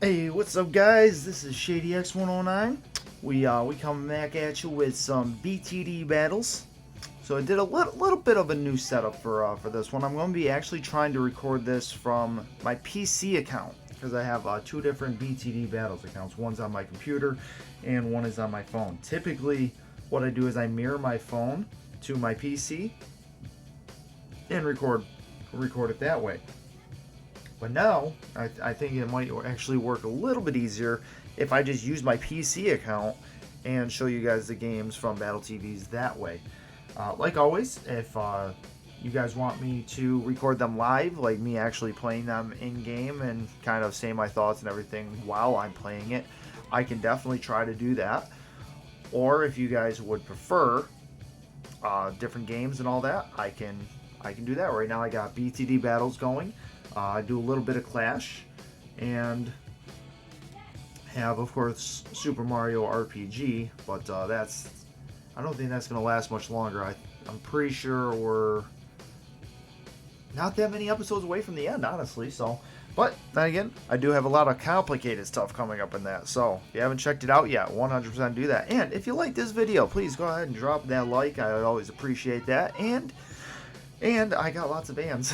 Hey, what's up, guys? This is ShadyX109. We come back at you with some BTD Battles. So I did a little bit of a new setup for this one. I'm going to be actually trying to record this from my PC account because I have two different BTD Battles accounts. One's on my computer and one is on my phone. Typically, what I do is I mirror my phone to my PC and record it that way. But now, I think it might actually work a little bit easier if I just use my PC account and show you guys the games from Battle TVs that way. Like always, if you guys want me to record them live, like me actually playing them in-game and kind of say my thoughts and everything while I'm playing it, I can definitely try to do that. Or if you guys would prefer different games and all that, I can do that. Right now I got BTD Battles going. I do a little bit of Clash, and have, of course, Super Mario RPG, but I don't think that's going to last much longer. I'm pretty sure we're not that many episodes away from the end, honestly, so. But, then again, I do have a lot of complicated stuff coming up in that, so if you haven't checked it out yet, 100% do that. And if you like this video, please go ahead and drop that like. I would always appreciate that. And I got lots of bands.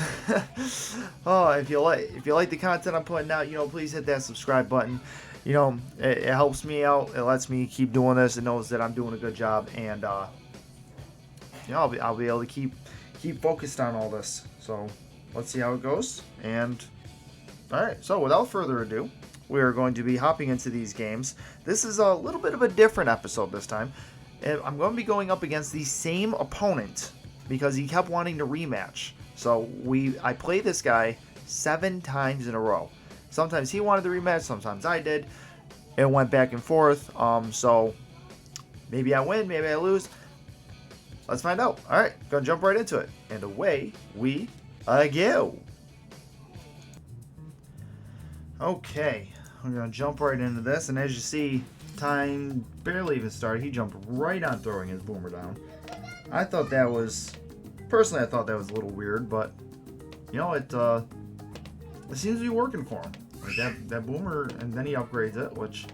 Oh, if you like the content I'm putting out, please hit that subscribe button. It helps me out. It lets me keep doing this. It knows that I'm doing a good job, and I'll be able to keep focused on all this. So let's see how it goes. And all right. So without further ado, we are going to be hopping into these games. This is a little bit of a different episode this time. And I'm going to be going up against the same opponent, because he kept wanting to rematch. So I played this guy 7 times in a row. Sometimes he wanted the rematch, sometimes I did. It went back and forth. So maybe I win, maybe I lose. Let's find out. All right, gonna jump right into it. And away we go. Okay, I'm gonna jump right into this. And as you see, time barely even started. He jumped right on throwing his boomer down. I thought that was a little weird, but it seems to be working for him. Like that boomer, and then he upgrades it, which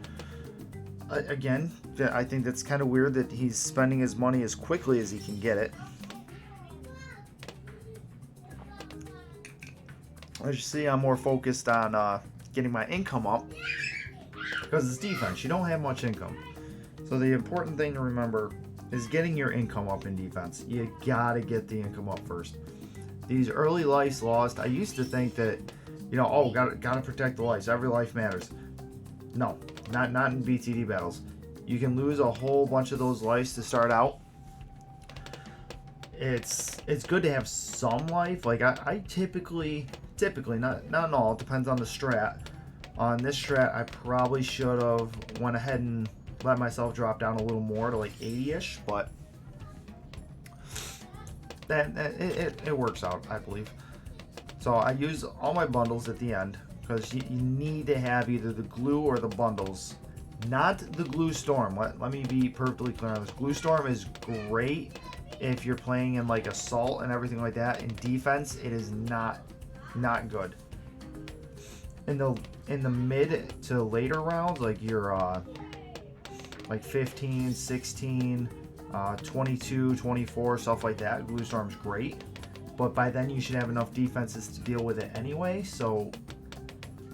again, I think that's kind of weird that he's spending his money as quickly as he can get it. As you see, I'm more focused on getting my income up because it's defense. You don't have much income, so the important thing to remember is getting your income up in defense. You gotta get the income up first. These early lives lost, I used to think that, gotta protect the lives. Every life matters. No, not in BTD battles. You can lose a whole bunch of those lives to start out. It's good to have some life. Like I typically, not in all, it depends on the strat. On this strat, I probably should have went ahead and let myself drop down a little more to like 80-ish, but it works out, I believe. So I use all my bundles at the end because you need to have either the glue or the bundles, not the glue storm. Let me be perfectly clear on this. Glue storm is great if you're playing in like assault and everything like that. In defense, it is not good. In the mid to later rounds, like your like 15, 16, 22, 24, stuff like that, Glue Storm's great. But by then you should have enough defenses to deal with it anyway. So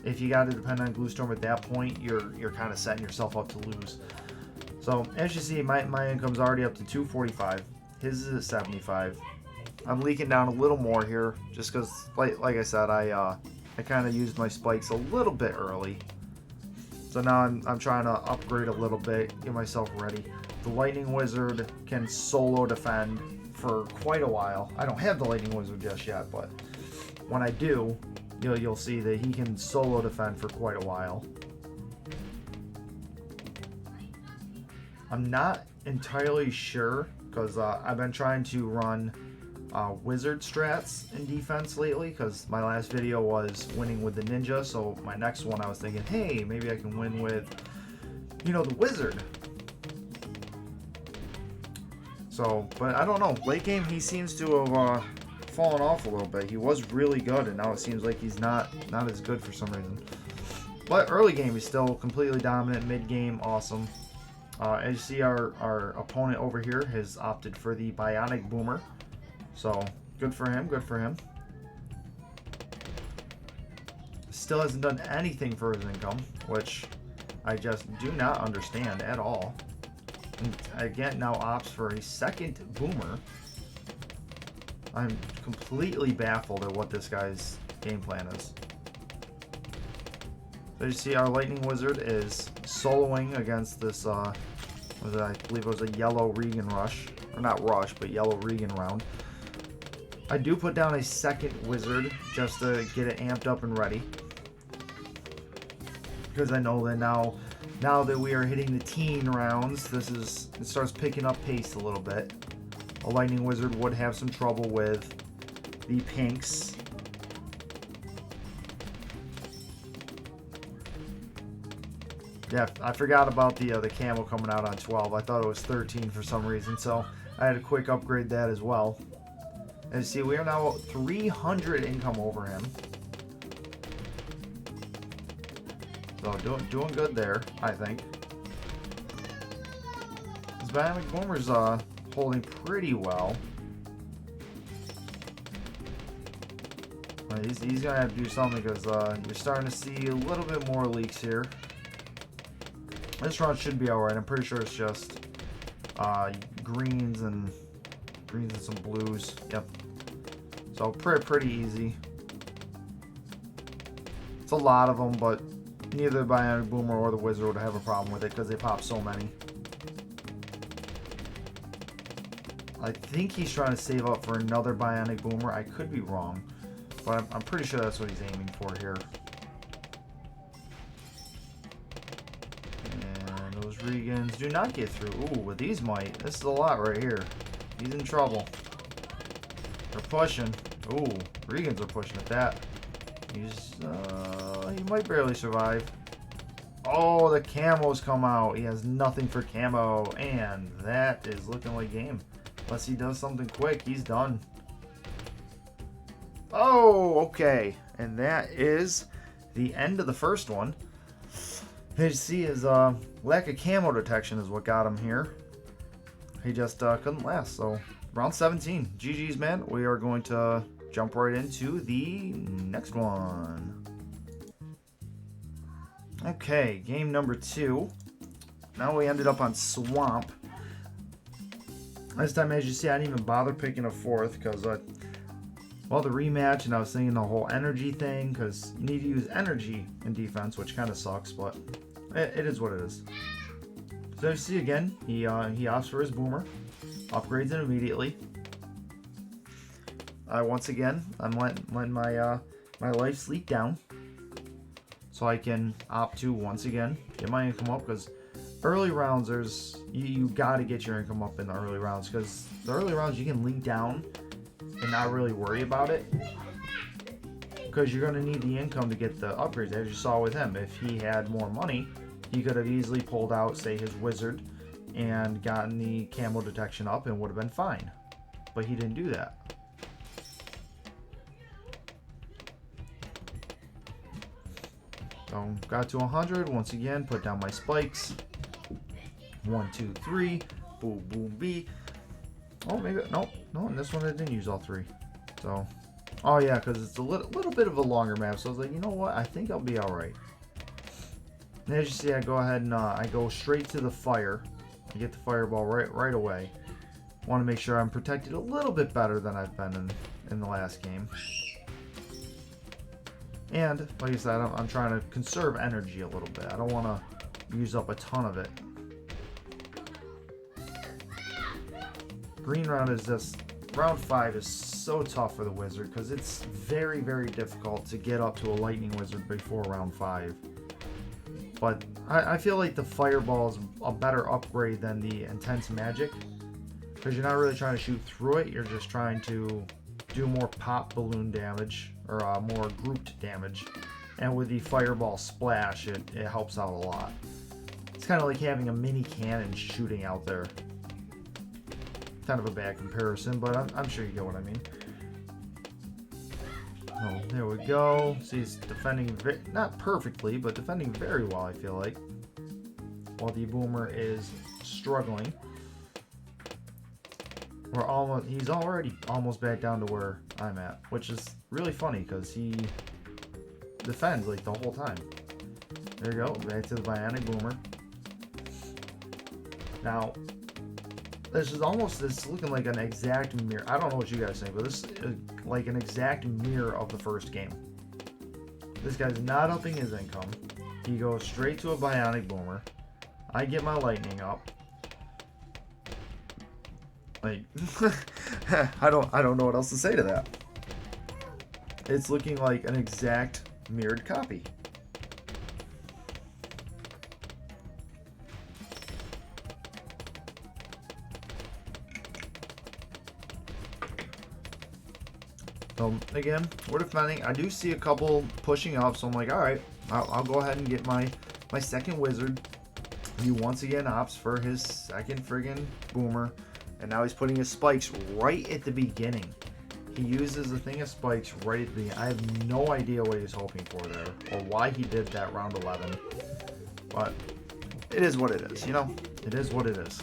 if you got to depend on Glue Storm at that point, you're kind of setting yourself up to lose. So as you see, my income's already up to 245. His is at 75. I'm leaking down a little more here just because, like I said, I kind of used my spikes a little bit early. So now I'm trying to upgrade a little bit, get myself ready. The Lightning Wizard can solo defend for quite a while. I don't have the Lightning Wizard just yet, but when I do, you'll see that he can solo defend for quite a while. I'm not entirely sure because I've been trying to run wizard strats in defense lately because my last video was winning with the ninja, so my next one I was thinking, hey, maybe I can win with the wizard. So, but I don't know, late game he seems to have fallen off a little bit. He was really good, and now it seems like he's not as good for some reason. But early game, he's still completely dominant. Mid game, awesome. As you see, our opponent over here has opted for the Bionic Boomer. So, good for him, good for him. Still hasn't done anything for his income, which I just do not understand at all. And again, now opts for a second Boomer. I'm completely baffled at what this guy's game plan is. So you see our Lightning Wizard is soloing against this, I believe it was a yellow Regan rush. Or not rush, but yellow Regan round. I do put down a second Wizard just to get it amped up and ready. Because I know that now that we are hitting the teen rounds, it starts picking up pace a little bit. A Lightning Wizard would have some trouble with the pinks. Yeah, I forgot about the camo coming out on 12. I thought it was 13 for some reason, so I had to quick upgrade that as well. And see, we are now 300 income over him. So doing good there, I think. This Bionic Boomer's holding pretty well. He's gonna have to do something because you're starting to see a little bit more leaks here. This run should be alright. I'm pretty sure it's just greens and some blues. Yep. So pretty easy. It's a lot of them, but neither the Bionic Boomer or the Wizard would have a problem with it because they pop so many. I think he's trying to save up for another Bionic Boomer. I could be wrong, but I'm pretty sure that's what he's aiming for here. And those Regans do not get through. Ooh, but these might. This is a lot right here. He's in trouble. They're pushing. Ooh, Regans are pushing at that. He might barely survive. Oh, the camos come out. He has nothing for camo, and that is looking like game. Unless he does something quick, he's done. Oh, okay. And that is the end of the first one. As you see, his lack of camo detection is what got him here. He just couldn't last. So, round 17. GG's, man. We are going to jump right into the next one. Okay, game number 2. Now we ended up on Swamp. This time, as you see, I didn't even bother picking a fourth because, well, the rematch, and I was thinking the whole energy thing because you need to use energy in defense, which kind of sucks, but it is what it is. So you see again, he opts for his Boomer, upgrades it immediately. Once again, I'm letting my my life sleep down, so I can opt to once again get my income up because early rounds you got to get your income up in the early rounds because the early rounds you can leak down and not really worry about it because you're going to need the income to get the upgrades. As you saw with him, if he had more money, he could have easily pulled out, say, his Wizard and gotten the camo detection up and would have been fine, but he didn't do that. So got to 100 once again, put down my spikes. 1, 2, 3, boom, boom, B. Oh, maybe no, in this one I didn't use all 3. So, oh yeah, because it's a little bit of a longer map. So I was like, you know what? I think I'll be all right. And as you see, I go ahead and I go straight to the fire. I get the fireball right away. Want to make sure I'm protected a little bit better than I've been in the last game. And like I said, I'm trying to conserve energy a little bit. I don't want to use up a ton of it. Green round is just, round 5 is so tough for the Wizard because it's very, very difficult to get up to a Lightning Wizard before round 5. But I feel like the Fireball is a better upgrade than the Intense Magic because you're not really trying to shoot through it, you're just trying to do more pop balloon damage or more grouped damage. And with the Fireball Splash, it helps out a lot. It's kind of like having a mini cannon shooting out there. Kind of a bad comparison, but I'm sure you get what I mean. Oh, there we go. So he's defending, not perfectly, but defending very well, I feel like. While the boomer is struggling. He's already almost back down to where I'm at, which is really funny because he defends like the whole time. There you go, back to the bionic boomer. Now, this is looking like an exact mirror. I don't know what you guys think, but this is like an exact mirror of the first game. This guy's not upping his income. He goes straight to a bionic boomer. I get my lightning up. Like, I don't know what else to say to that. It's looking like an exact mirrored copy. So again, we're defending. I do see a couple pushing up, so I'm like, all right, I'll go ahead and get my second wizard. He once again opts for his second friggin' boomer. And now he's putting his spikes right at the beginning. He uses a thing of spikes right at the beginning. I have no idea what he's hoping for there, or why he did that round 11. But it is what it is, you know? It is what it is.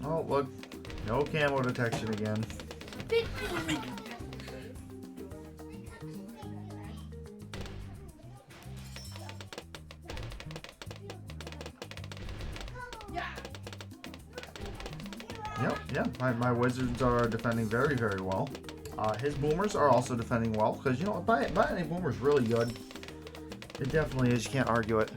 Oh, look. No camo detection again. Yeah, my wizards are defending very, very well. His boomers are also defending well, because, you know, bionic boomer's really good. It definitely is, you can't argue it.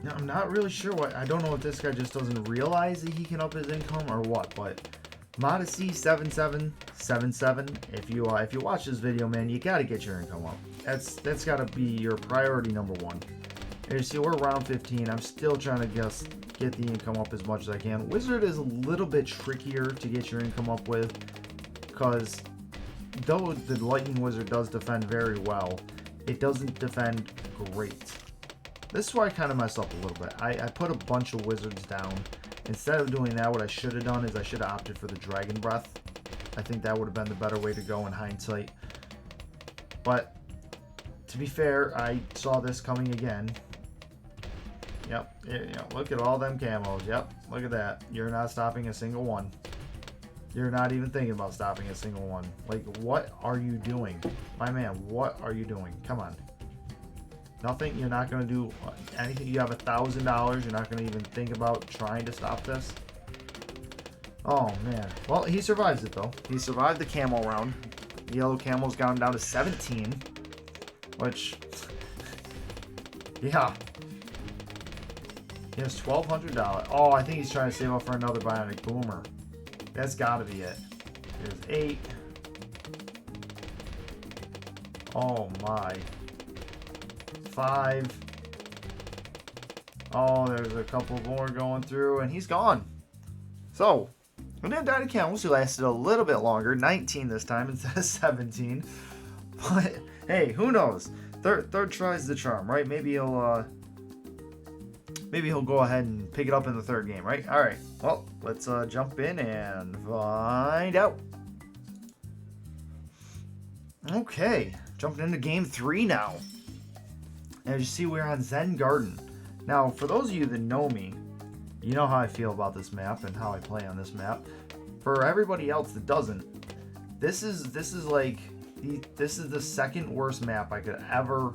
Now, I'm not really sure I don't know if this guy just doesn't realize that he can up his income or what, but Modesty 7777. If you watch this video, man, you gotta get your income up. That's gotta be your priority number one. And you see, we're round 15. I'm still trying to get the income up as much as I can. Wizard is a little bit trickier to get your income up with, because though the Lightning Wizard does defend very well, it doesn't defend great. This is why I kind of messed up a little bit. I put a bunch of wizards down. Instead of doing that, what I should have done is I should have opted for the Dragon Breath. I think that would have been the better way to go in hindsight. But to be fair, I saw this coming again. Yep, look at all them camos. Yep, look at that. You're not stopping a single one. You're not even thinking about stopping a single one. Like, what are you doing? My man, what are you doing? Come on. Nothing? You're not going to do anything? You have $1,000. You're not going to even think about trying to stop this? Oh, man. Well, he survives it, though. He survived the camo round. The yellow camo's got him down to 17. Which, yeah. He has $1,200. Oh, I think he's trying to save up for another bionic boomer. That's got to be it. There's 8. Oh, my. 5. Oh, there's a couple more going through, and he's gone. So, we didn't die to camels, who lasted a little bit longer, 19 this time instead of 17. But hey, who knows? Third tries the charm, right? Maybe he'll go ahead and pick it up in the third game, right? All right. Well, let's jump in and find out. Okay, jumping into game 3 now. As you see, we're on Zen Garden. Now, for those of you that know me, you know how I feel about this map and how I play on this map. For everybody else that doesn't, this is the second worst map I could ever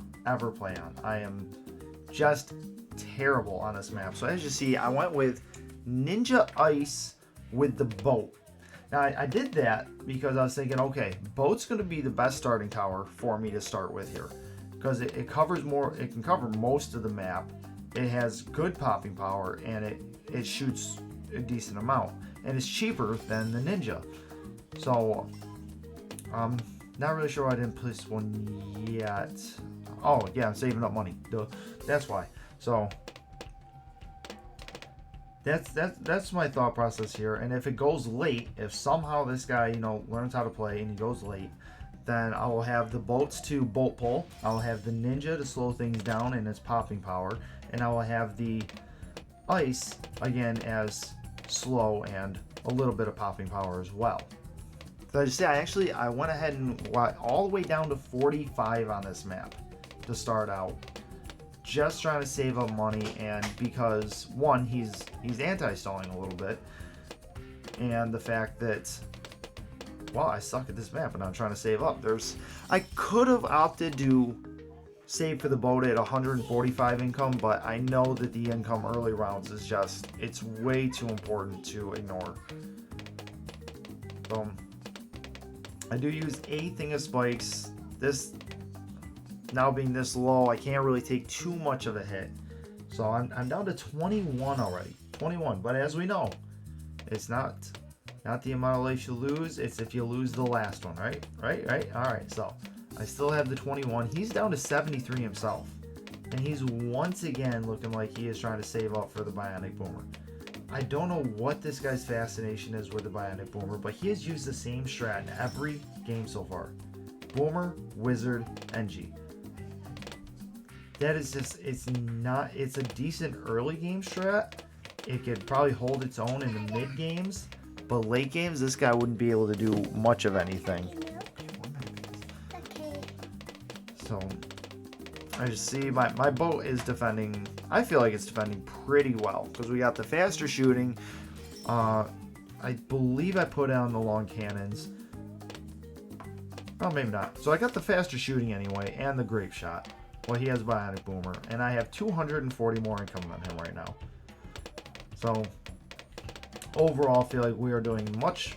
play on. I am just terrible on this map. So as you see, I went with Ninja Ice with the boat. Now, I did that because I was thinking, okay, boat's going to be the best starting tower for me to start with here, because it covers more. It can cover most of the map. It has good popping power, and it shoots a decent amount, and it's cheaper than the Ninja. So not really sure why I didn't place one yet. Oh yeah, I'm saving up money. Duh. That's why. So that's my thought process here. And if it goes late, if somehow this guy learns how to play and he goes late, Then I will have the boats to boat pull. I will have the ninja to slow things down in its popping power. And I will have the ice, again, as slow and a little bit of popping power as well. So as you see, I went ahead and went all the way down to 45 on this map to start out. Just trying to save up money, and because, one, he's anti-stalling a little bit. And the fact that, well, I suck at this map and I'm trying to save up. I could have opted to save for the boat at 145 income, but I know that the income early rounds is just, it's way too important to ignore. I do use a thing of spikes. This, now being this low, I can't really take too much of a hit. So I'm down to 21 already. 21, but as we know, it's not the amount of life you lose, it's if you lose the last one, right? Right? Alright, so I still have the 21. He's down to 73 himself. And he's once again looking like he is trying to save up for the Bionic Boomer. I don't know what this guy's fascination is with the Bionic Boomer, but he has used the same strat in every game so far. Boomer, Wizard, NG. That is just, it's a decent early game strat. It could probably hold its own in the mid games, but late games, this guy wouldn't be able to do much of anything. So, I just see my boat is defending, I feel like it's defending pretty well, because we got the faster shooting. I believe I put on the long cannons. Oh, maybe not. So I got the faster shooting anyway, and the grape shot. Well, he has Bionic Boomer, and I have 240 more income on him right now. So, overall, I feel like we are doing much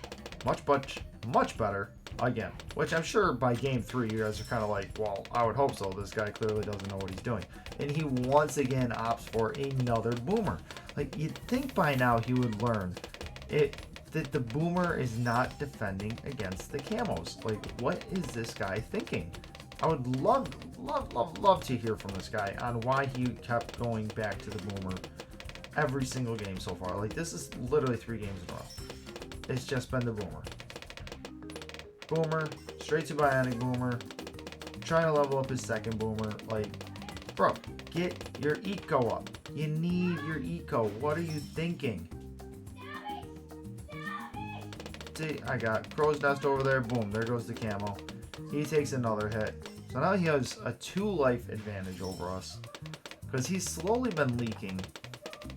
better again. Which I'm sure by game 3, you guys are kind of like, well, I would hope so. This guy clearly doesn't know what he's doing. And he once again opts for another Boomer. Like, you'd think by now he would learn that the Boomer is not defending against the camos. Like, what is this guy thinking? I would love to hear from this guy on why he kept going back to the Boomer every single game so far. Like, this is literally 3 games in a row. It's just been the Boomer. Boomer, straight to Bionic Boomer, trying to level up his second Boomer. Like, bro, get your eco up. You need your eco. What are you thinking? See, I got Crow's Nest over there. Boom, there goes the camo. He takes another hit. So now he has a 2 life advantage over us, because he's slowly been leaking.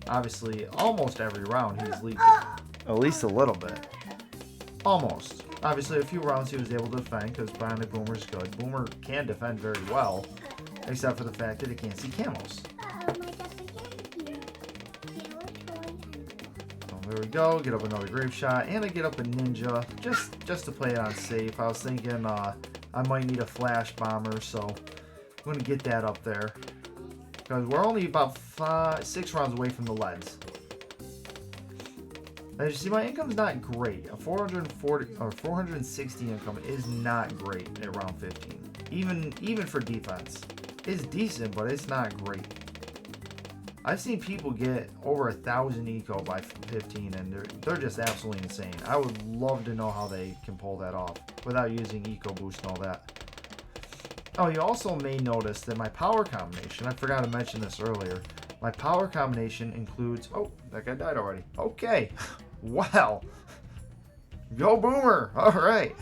Obviously, almost every round he's leaking. At least a little bit. Almost. Obviously, a few rounds he was able to defend, because Bionic Boomer's good. Boomer can defend very well, except for the fact that it can't see camos. So there we go. Get up another grape shot, and I get up a ninja, just to play it on safe. I was thinking I might need a flash bomber, so I'm going to get that up there. Because we're only about 6 rounds away from the leads. As you see, my income's not great. A 440 or 460 income is not great at round 15. Even for defense. It's decent, but it's not great. I've seen people get over 1,000 eco by 15, and they're just absolutely insane. I would love to know how they can pull that off without using eco boost and all that. Oh, you also may notice that my power combination, I forgot to mention this earlier, my power combination includes, oh, that guy died already. Okay, wow. Go Boomer, all right.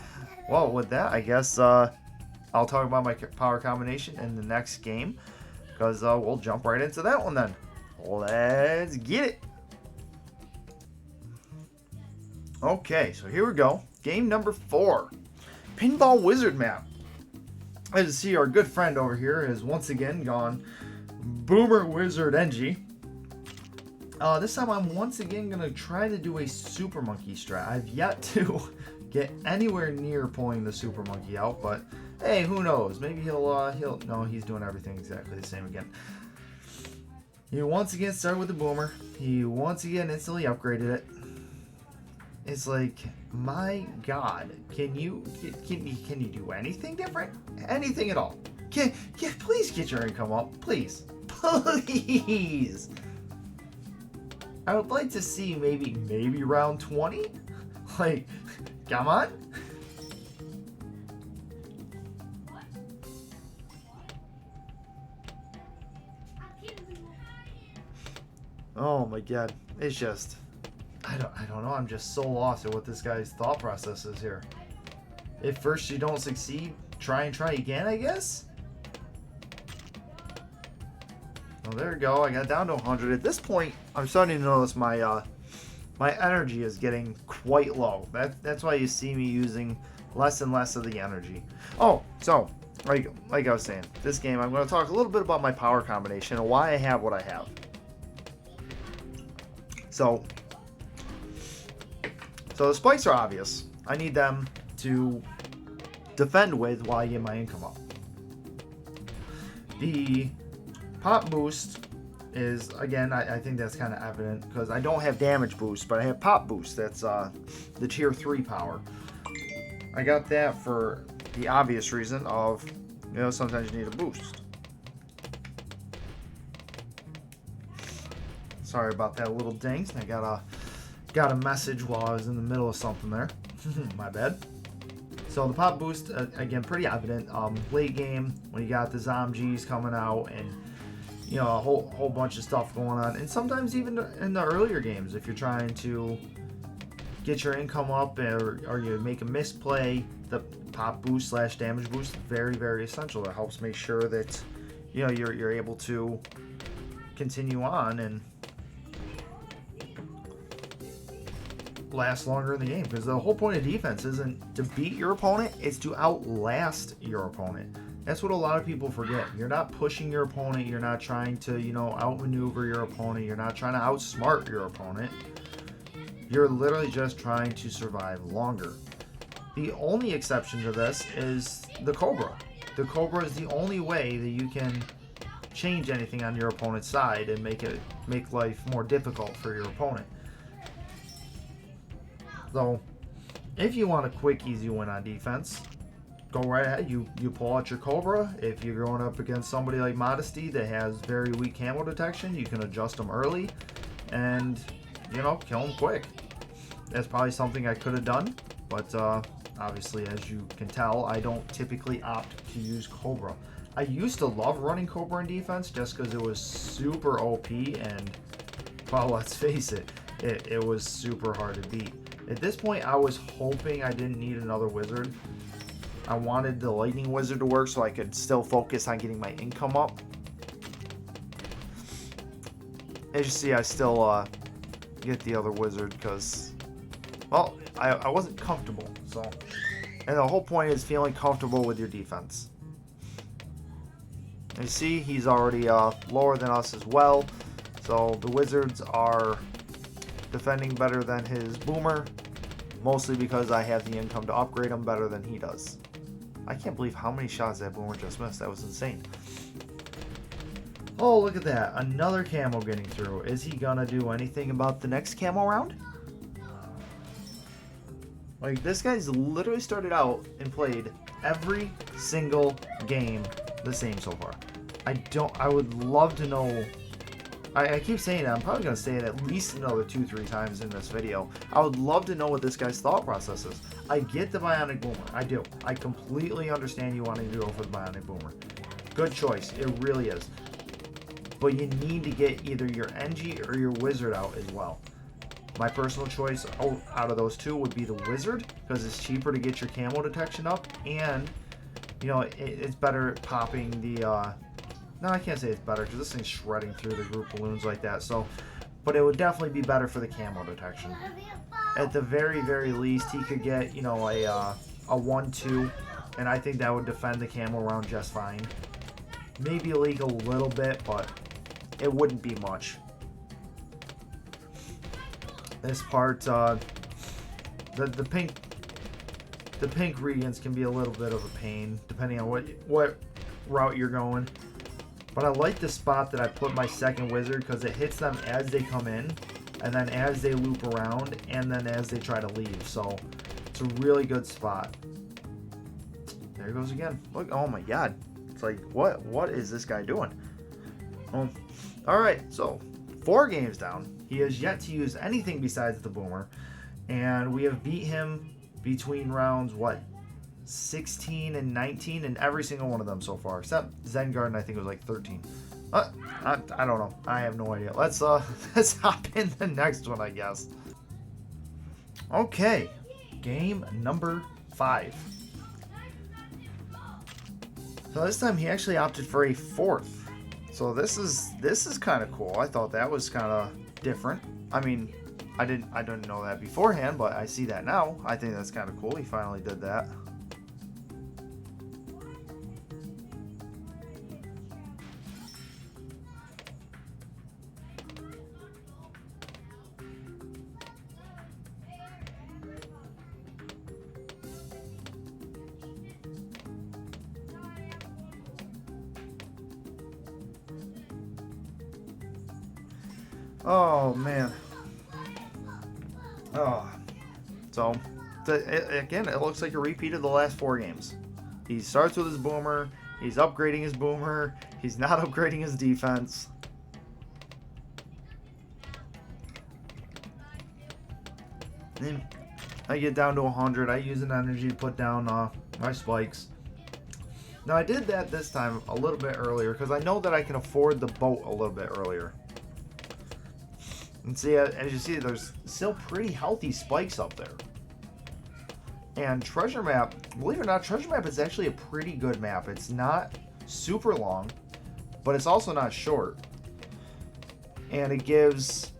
Well, with that, I guess I'll talk about my power combination in the next game, because we'll jump right into that one then. Let's get it. Okay, so here we go. Game number 4. Pinball Wizard map. As you see, our good friend over here has once again gone Boomer Wizard NG. This time I'm once again going to try to do a Super Monkey strat. I've yet to get anywhere near pulling the Super Monkey out, but hey, who knows? Maybe he'll no, he's doing everything exactly the same again. He once again started with the Boomer. He once again instantly upgraded it. It's like, my God, can you do anything different? Anything at all? Please get your income up, please, please. I would like to see maybe round 20. Like, come on. Oh my god. It's just... I don't know. I'm just so lost at what this guy's thought process is here. If first you don't succeed, try again, I guess? Oh, there we go. I got down to 100. At this point, I'm starting to notice my energy is getting quite low. That's why you see me using less and less of the energy. Oh, so, like I was saying, this game, I'm going to talk a little bit about my power combination and why I have what I have. So the spikes are obvious. I need them to defend with while I get my income up. The pop boost is, again, I think that's kind of evident because I don't have damage boost, but I have pop boost. That's the tier 3 power. I got that for the obvious reason of, sometimes you need a boost. Sorry about that little ding. I got a message while I was in the middle of something there. My bad. So the pop boost, again, pretty evident. Late game, when you got the zombies coming out and, a whole bunch of stuff going on. And sometimes even in the earlier games, if you're trying to get your income up or you make a misplay, the pop boost / damage boost, very, very essential. It helps make sure that, you're able to continue on and last longer in the game, because the whole point of defense isn't to beat your opponent, it's to outlast your opponent. That's what a lot of people forget. You're not pushing your opponent, you're not trying to outmaneuver your opponent, you're not trying to outsmart your opponent. You're literally just trying to survive longer. The only exception to this is the Cobra. The Cobra is the only way that you can change anything on your opponent's side and make life more difficult for your opponent. So, if you want a quick, easy win on defense, go right ahead. You pull out your Cobra. If you're going up against somebody like Modesty that has very weak camo detection, you can adjust them early and, kill them quick. That's probably something I could have done, but obviously, as you can tell, I don't typically opt to use Cobra. I used to love running Cobra in defense just because it was super OP and, well, let's face it, it was super hard to beat. At this point, I was hoping I didn't need another wizard. I wanted the lightning wizard to work so I could still focus on getting my income up. As you see, I still get the other wizard because, well, I wasn't comfortable. So, and the whole point is feeling comfortable with your defense. You see, he's already lower than us as well. So the wizards are defending better than his boomer, mostly because I have the income to upgrade him better than he does. I can't believe how many shots that boomer just missed. That was insane. Oh, look at that. Another camo getting through. Is he gonna do anything about the next camo round? Like, this guy's literally started out and played every single game the same so far. I would love to know. I keep saying that. I'm probably going to say it at least another 2-3 times in this video. I would love to know what this guy's thought process is. I get the Bionic Boomer. I do. I completely understand you wanting to go for the Bionic Boomer. Good choice. It really is. But you need to get either your NG or your Wizard out as well. My personal choice out of those two would be the Wizard, because it's cheaper to get your camo detection up, and, it's better at popping the... No, I can't say it's better because this thing's shredding through the group balloons like that. So, but it would definitely be better for the camo detection. At the very, very least, he could get, a 1-2, and I think that would defend the camo round just fine. Maybe leak a little bit, but it wouldn't be much. This part, the pink regions can be a little bit of a pain depending on what route you're going. But I like the spot that I put my second wizard because it hits them as they come in, and then as they loop around, and then as they try to leave. So it's a really good spot. There he goes again. Look, oh my god. It's like, what is this guy doing? Alright, so 4 games down. He has yet to use anything besides the boomer. And we have beat him between rounds, 16 and 19 in every single one of them so far, except Zen Garden. I think it was like 13. I don't know. I have no idea. Let's let's hop in the next one, I guess. Okay, game number 5. So this time he actually opted for a 4th. So this is kind of cool. I thought that was kind of different. I mean, I didn't know that beforehand, but I see that now. I think that's kind of cool. He finally did that. Oh man. Oh. So, again, it looks like a repeat of the last 4 games. He starts with his boomer. He's upgrading his boomer. He's not upgrading his defense. And I get down to 100. I use an energy to put down my spikes. Now, I did that this time a little bit earlier because I know that I can afford the boat a little bit earlier. And see, as you see, there's still pretty healthy spikes up there. And Treasure Map, believe it or not, Treasure Map is actually a pretty good map. It's not super long, but it's also not short. And it gives,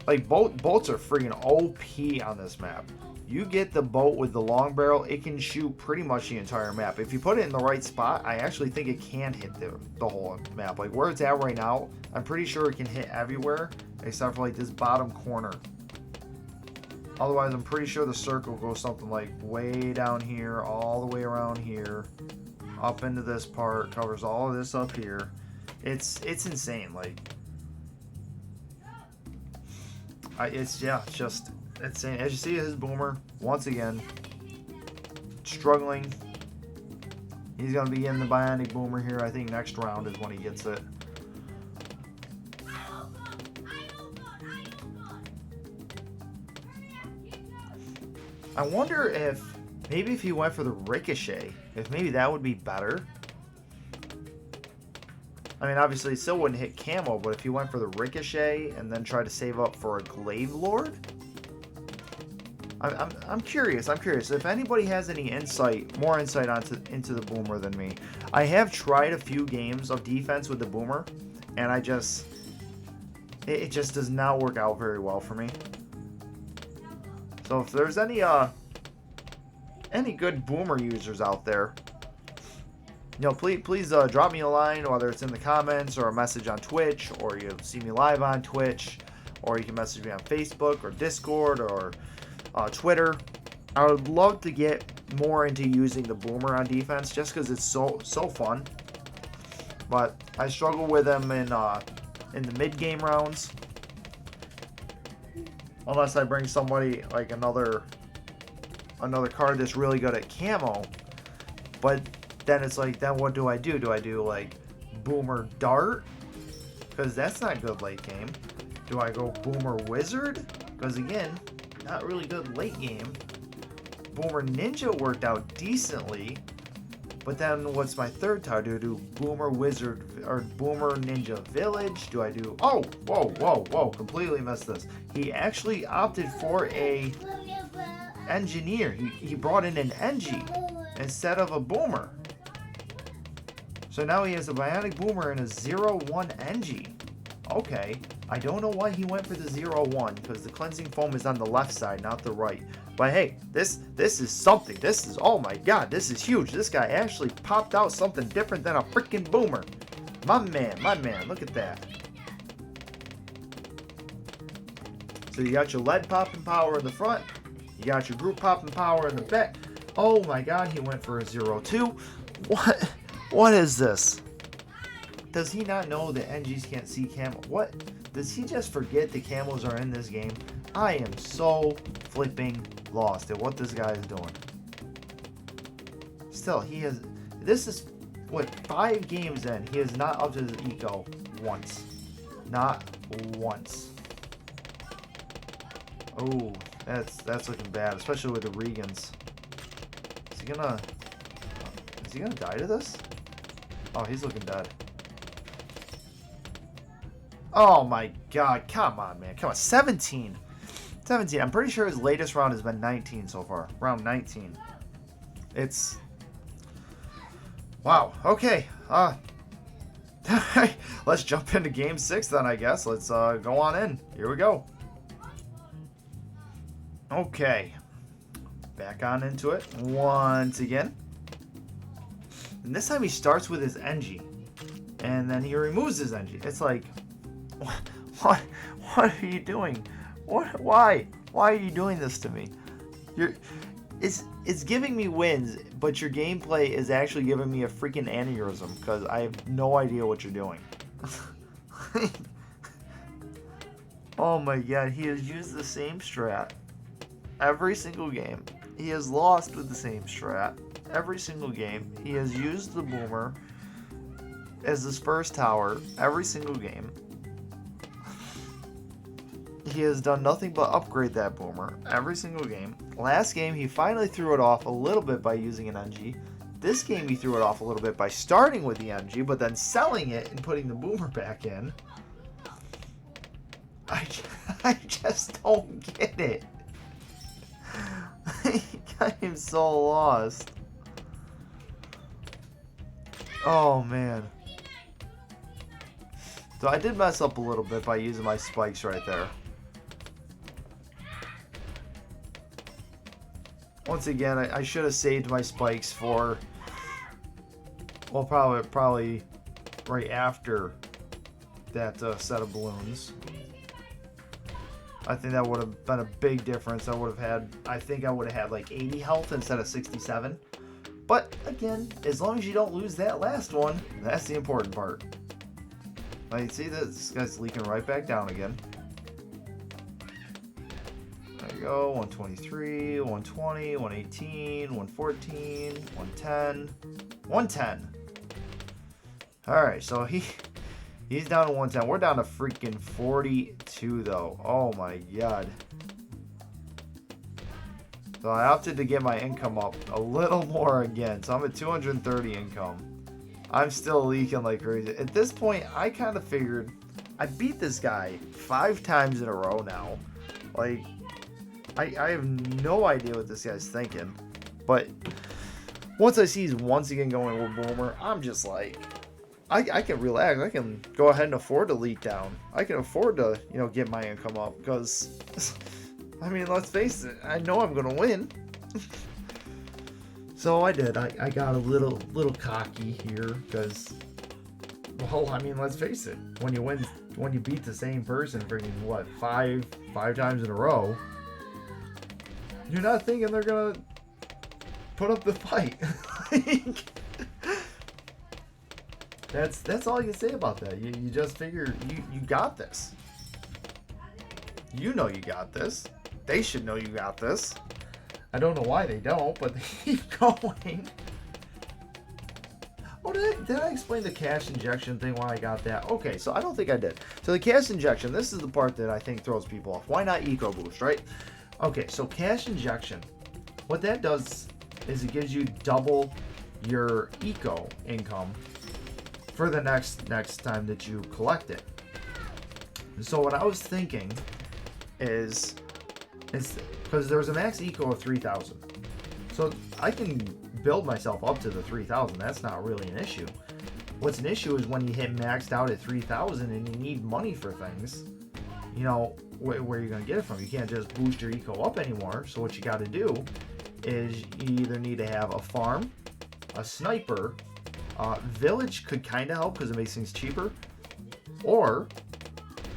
like, boats are freaking OP on this map. You get the boat with the long barrel, it can shoot pretty much the entire map. If you put it in the right spot, I actually think it can hit the whole map. Like, where it's at right now, I'm pretty sure it can hit everywhere, except for, like, this bottom corner. Otherwise, I'm pretty sure the circle goes something like way down here, all the way around here, up into this part, covers all of this up here. It's insane. Like, it's just insane. As you see, his boomer once again struggling. He's gonna be getting the bionic boomer here. I think next round is when he gets it. I wonder if maybe if he went for the ricochet, if maybe that would be better. I mean, obviously, it still wouldn't hit camo, but if he went for the ricochet and then tried to save up for a glaive lord, I'm curious. I'm curious if anybody has any insight, more insight into the boomer than me. I have tried a few games of defense with the boomer, and it just does not work out very well for me. So if there's any good boomer users out there, you know, please drop me a line, whether it's in the comments or a message on Twitch, or you see me live on Twitch, or you can message me on Facebook or Discord or Twitter. I would love to get more into using the boomer on defense, just because it's so fun. But I struggle with them in the mid game rounds. Unless I bring somebody like another card that's really good at camo. But then it's like, then what do I do? Do I do like Boomer Dart? Because that's not good late game. Do I go Boomer Wizard? Because again, not really good late game. Boomer Ninja worked out decently. But then what's my third tile? Do I do Boomer Wizard or Boomer Ninja Village? Do I do... Oh, whoa. Completely missed this. He actually opted for a engineer. He brought in an Engie instead of a boomer. So now he has a bionic boomer and a 0-1 Engie. Okay. I don't know why he went for the 0-1, because the cleansing foam is on the left side, not the right. But hey, this is something. This is, oh my god, this is huge. This guy actually popped out something different than a freaking boomer. My man, look at that. So you got your lead popping power in the front. You got your group popping power in the back. Oh my god, he went for a 0-2. What is this? Does he not know that NGs can't see camo? What? Does he just forget the camos are in this game? I am so flipping lost at what this guy is doing. Still, he has... This is, what, 5 games in. He is not up to his eco once. Not once. Oh, that's looking bad, especially with the Regans. Is he gonna die to this? Oh, he's looking dead. Oh my god, come on, man. Come on, 17. 17. I'm pretty sure his latest round has been 19 so far. Round 19. It's... Wow, okay. Let's jump into game 6 then, I guess. Let's go on in. Here we go. Okay. Back on into it once again. And this time he starts with his NG. And then he removes his NG. It's like, what are you doing? Why are you doing this to me? It's giving me wins, but your gameplay is actually giving me a freaking aneurysm because I have no idea what you're doing. Oh my god, he has used the same strat every single game. He has lost with the same strat every single game. He has used the boomer as his first tower every single game. He has done nothing but upgrade that boomer every single game. Last game, he finally threw it off a little bit by using an NG. This game, he threw it off a little bit by starting with the NG, but then selling it and putting the boomer back in. I just don't get it. I am so lost. Oh, man. So I did mess up a little bit by using my spikes right there. Once again, I should have saved my spikes for, well, probably right after that set of balloons. I think that would have been a big difference. I think I would have had like 80 health instead of 67. But again, as long as you don't lose that last one, that's the important part. Like, see, this guy's leaking right back down again. There you go, 123, 120, 118, 114, 110, 110. Alright, so he's down to 110. We're down to freaking 42, though. Oh my god. So I opted to get my income up a little more again. So I'm at 230 income. I'm still leaking like crazy. At this point, I kind of figured I beat this guy 5 times in a row now. Like, I have no idea what this guy's thinking. But once I see he's once again going with Boomer, I'm just like, I can relax. I can go ahead and afford to leak down. I can afford to, get my income up. Because, I mean, let's face it, I know I'm going to win. So I did. I got a little cocky here because, well, I mean, let's face it. When you beat the same person freaking what, five times in a row, you're not thinking they're gonna put up the fight. That's all I can say about that. You just figure you got this. You know you got this. They should know you got this. I don't know why they don't, but they keep going. Oh, did I explain the cash injection thing, why I got that? Okay, so I don't think I did. So the cash injection, this is the part that I think throws people off. Why not eco boost, right? Okay, so cash injection, what that does is it gives you double your eco income for the next time that you collect it. So what I was thinking is, because there's a max eco of 3,000. So I can build myself up to the 3,000. That's not really an issue. What's an issue is when you hit maxed out at 3,000 and you need money for things, where you're going to get it from. You can't just boost your eco up anymore. So what you got to do is you either need to have a farm, a sniper, village could kind of help because it makes things cheaper, or,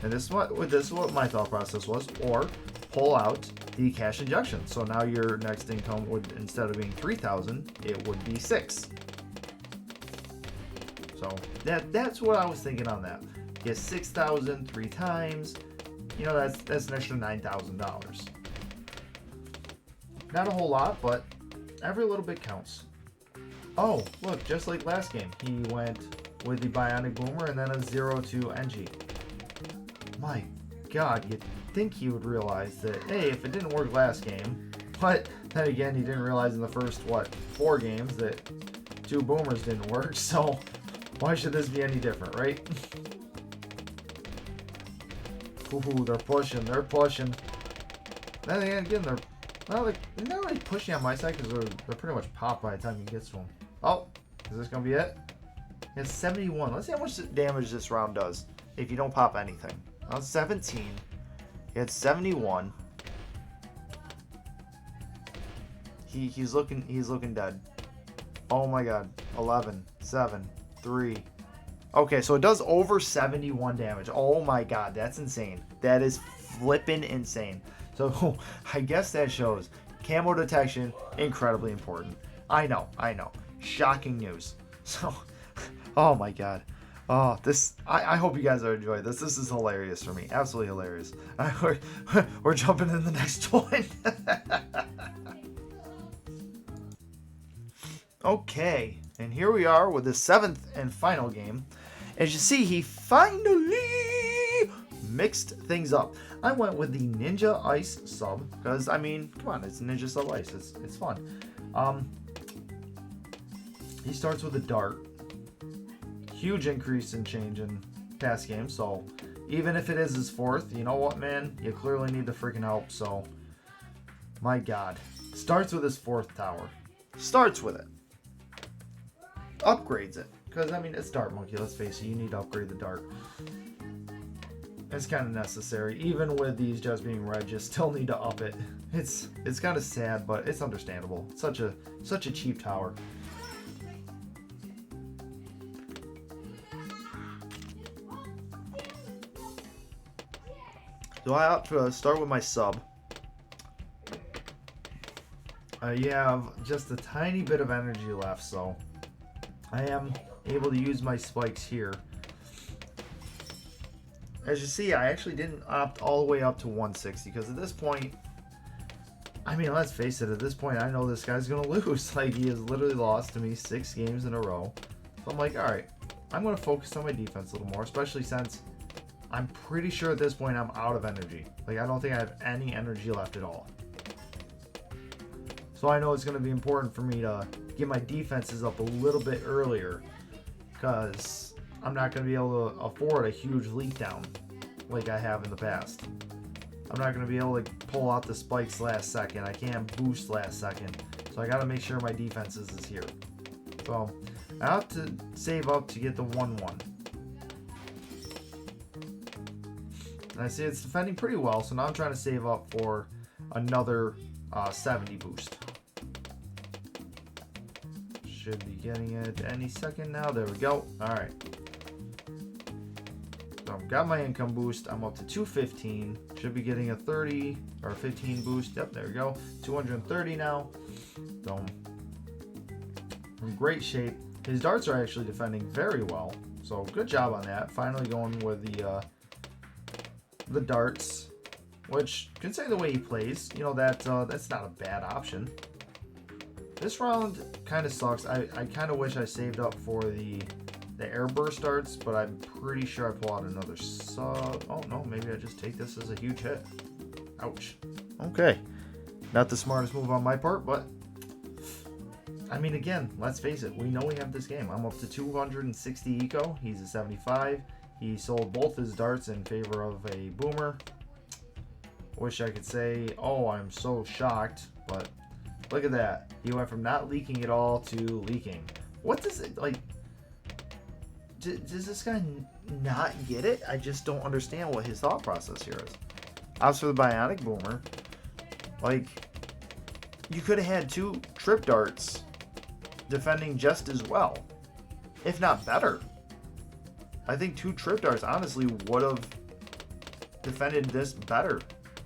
and this is what my thought process was, or pull out the cash injection. So now your next income would, instead of being 3,000, it would be 6. So that's what I was thinking on that. Get 6,000 3 times. That's an extra $9,000. Not a whole lot, but every little bit counts. Oh, look, just like last game, he went with the Bionic Boomer and then a 0-2 NG. My God, you'd think he would realize that, hey, if it didn't work last game, but then again, he didn't realize in the first, 4 games that 2 boomers didn't work, so why should this be any different, right? Ooh, they're pushing. They're pushing. Then again, they're not really pushing on my side because they're pretty much popped by the time he gets to them. Oh, is this gonna be it? It's 71. Let's see how much damage this round does if you don't pop anything. On 17, it's 71. He's looking dead. Oh my god. 11, 7, 3. Okay, so it does over 71 damage. Oh my god, that's insane. That is flippin' insane. So I guess that shows camo detection, incredibly important. I know. Shocking news. So, oh my god. Oh, I hope you guys are enjoying this. This is hilarious for me. Absolutely hilarious. We're jumping in the next one. Okay, and here we are with the 7th and final game. As you see, he finally mixed things up. I went with the Ninja Ice sub because, I mean, come on, it's Ninja Sub Ice. It's fun. He starts with a dart. Huge increase in change in past games, so even if it is his 4th, you know what, man? You clearly need the freaking help, so my god. Starts with his 4th tower. Starts with it. Upgrades it. Because, I mean, it's Dart Monkey, let's face it, you need to upgrade the dart. It's kind of necessary. Even with these just being red, you still need to up it. It's kind of sad, but it's understandable. Such a cheap tower. So I opt to start with my sub. You have just a tiny bit of energy left, so I am able to use my spikes here. As you see, I actually didn't opt all the way up to 160 because at this point, I mean, let's face it, at this point I know this guy's going to lose. Like, he has literally lost to me 6 games in a row. So I'm like, alright, I'm going to focus on my defense a little more, especially since I'm pretty sure at this point I'm out of energy. Like, I don't think I have any energy left at all. So I know it's going to be important for me to get my defenses up a little bit earlier because I'm not going to be able to afford a huge leak down like I have in the past. I'm not going to be able to pull out the spikes last second. I can't boost last second. So I got to make sure my defenses is here. So I have to save up to get the 1-1. And I see it's defending pretty well, so now I'm trying to save up for another 70 boost. Should be getting it any second now. There we go. Alright. So I've got my income boost. I'm up to 215. Should be getting a 30 or 15 boost. Yep, there we go. 230 now. So in great shape. His darts are actually defending very well. So good job on that. Finally going with the darts, which, considering the way he plays, you know, that's not a bad option. This round kind of sucks. I kind of wish I saved up for the airburst darts, but I'm pretty sure I pull out another sub. Oh no, maybe I just take this as a huge hit. Ouch. Okay, not the smartest move on my part, but I mean, again, let's face it, we know we have this game. I'm up to 260 eco. He's a 75. He sold both his darts in favor of a boomer. Wish I could say, oh, I'm so shocked, but look at that. He went from not leaking at all to leaking. What does it, like, does this guy not get it? I just don't understand what his thought process here is. As for the bionic boomer, like, you could have had 2 trip darts defending just as well, if not better. I think 2 trip darts honestly would have defended this better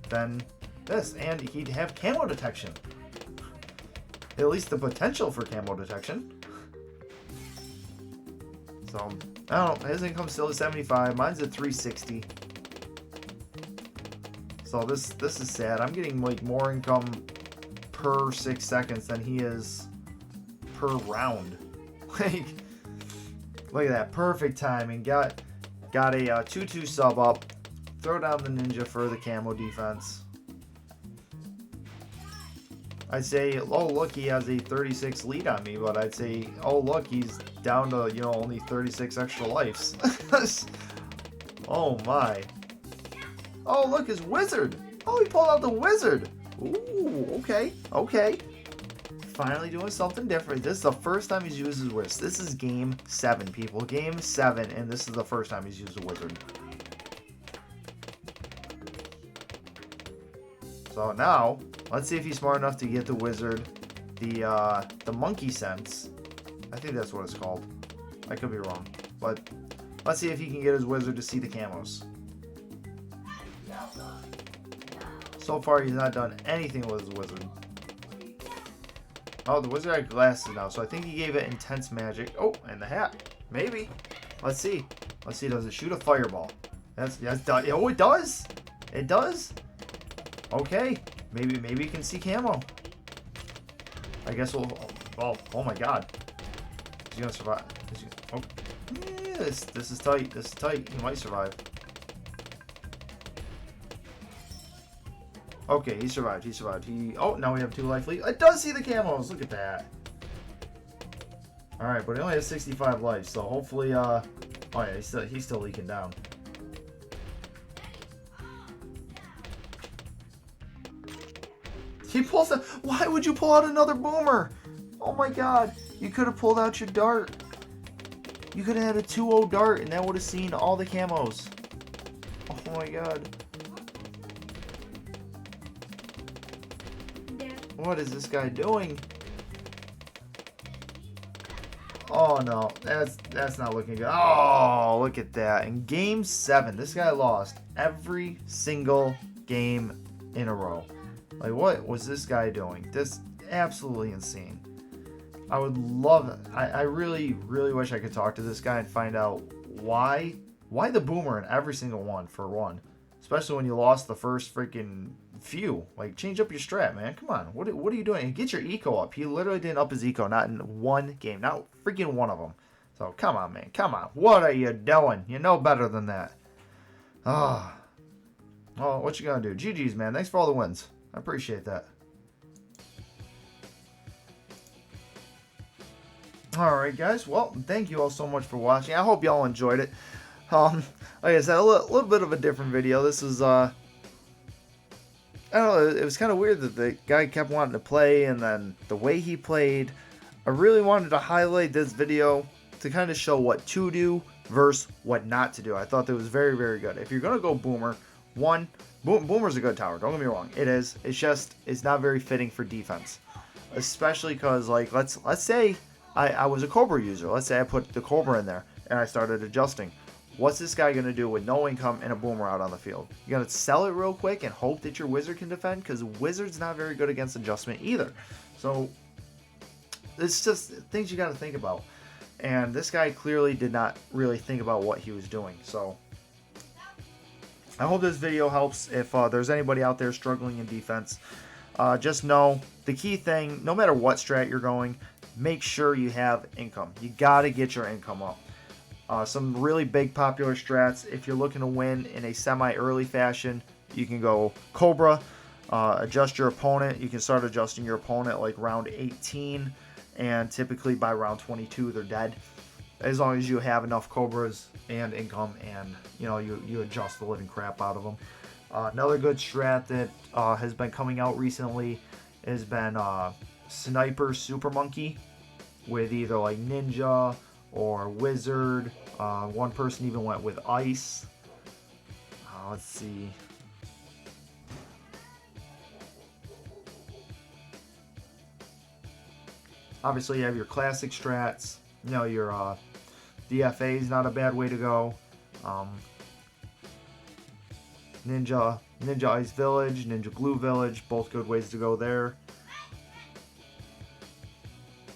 than this, and he'd have camo detection. At least the potential for camo detection. So, I don't know, his income's still at 75, mine's at 360. So this is sad. I'm getting like more income per 6 seconds than he is per round. Like, look at that, perfect timing. Got a 2-2 sub up. Throw down the ninja for the camo defense. I'd say, oh look, he has a 36 lead on me, but I'd say, oh look, he's down to, you know, only 36 extra lives. Oh my. Oh, look, his wizard. Oh, he pulled out the wizard. Ooh, okay, okay. Finally doing something different. This is the first time he's used his wizard. This is game 7, people. Game 7, and this is the first time he's used a wizard. So now, let's see if he's smart enough to get the wizard the monkey sense. I think that's what it's called. I could be wrong. But let's see if he can get his wizard to see the camos. So far, he's not done anything with his wizard. Oh, the wizard had glasses now, so I think he gave it intense magic. Oh, and the hat. Maybe. Let's see. Let's see, does it shoot a fireball? Oh, it does. It does. Okay. Maybe you can see camo. I guess we'll... Oh my god. Is he gonna survive? Oh. Yeah, this is tight. This is tight. He might survive. Okay, he survived. He survived. Oh, now we have 2 life leads. It does see the camos. Look at that. Alright, but he only has 65 life, so hopefully, oh yeah, he's still leaking down. He pulls out... Why would you pull out another boomer? Oh my god. You could have pulled out your dart. You could have had a 2-0 dart, and that would have seen all the camos. Oh my god. What is this guy doing? Oh no, that's not looking good. Oh, look at that. In game 7, this guy lost every single game in a row. Like, what was this guy doing? This absolutely insane. I would love it. I really, really wish I could talk to this guy and find out why the boomer in every single one, for one. Especially when you lost the first freaking few. Like, change up your strat, man. Come on. What are you doing? And get your eco up. He literally didn't up his eco, not in one game. Not freaking one of them. So, come on, man. Come on. What are you doing? You know better than that. Ah. Oh, what you gonna do? GG's, man. Thanks for all the wins. I appreciate that. Alright, guys. Well, thank you all so much for watching. I hope y'all enjoyed it. Like I said, a little bit of a different video. This is, I don't know, it was kind of weird that the guy kept wanting to play, and then the way he played. I really wanted to highlight this video to kind of show what to do versus what not to do. I thought that was very, very good. If you're going to go boomer, boomer's a good tower, don't get me wrong. It is. It's just, it's not very fitting for defense. Especially because, like, let's say I was a Cobra user. Let's say I put the Cobra in there, and I started adjusting. What's this guy going to do with no income and a boomer out on the field? You're going to sell it real quick and hope that your wizard can defend, because wizard's not very good against adjustment either. So it's just things you got to think about. And this guy clearly did not really think about what he was doing. So I hope this video helps. If there's anybody out there struggling in defense, just know the key thing, no matter what strat you're going, make sure you have income. You got to get your income up. Some really big popular strats, if you're looking to win in a semi-early fashion, you can go Cobra, adjust your opponent. You can start adjusting your opponent like round 18, and typically by round 22 they're dead. As long as you have enough Cobras and income, and you adjust the living crap out of them. Another good strat that has been coming out recently has been Sniper Super Monkey, with either like Ninja or Wizard. One person even went with Ice. Let's see. Obviously, you have your classic strats. Your DFA is not a bad way to go. Ninja Ice Village, Ninja Glue Village, both good ways to go there.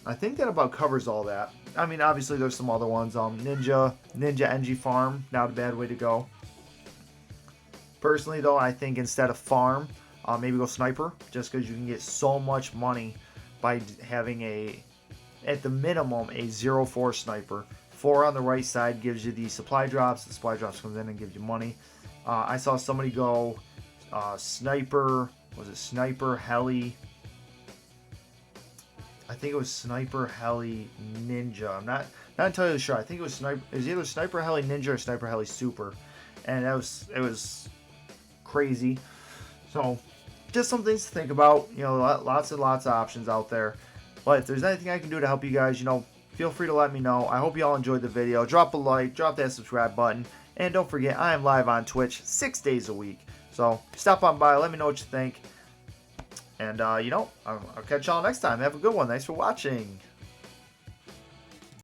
I think that about covers all that. I mean, obviously there's some other ones. Ninja NG Farm, not a bad way to go. Personally though, I think instead of Farm, maybe go Sniper, just because you can get so much money by having at the minimum, a 0-4 Sniper. 4 on the right side gives you the supply drops. The supply drops comes in and gives you money. I saw somebody go Sniper, was it Sniper Heli? I think it was Sniper Heli Ninja. I'm not entirely sure. I think it was either Sniper Heli Ninja or Sniper Heli Super, and it was crazy. So just some things to think about. You know, lots and lots of options out there. But if there's anything I can do to help you guys, you know, feel free to let me know. I hope you all enjoyed the video. Drop a like, drop that subscribe button, and don't forget, I am live on Twitch 6 days a week. So stop on by, let me know what you think. And, you know, I'll catch y'all next time. Have a good one. Thanks for watching.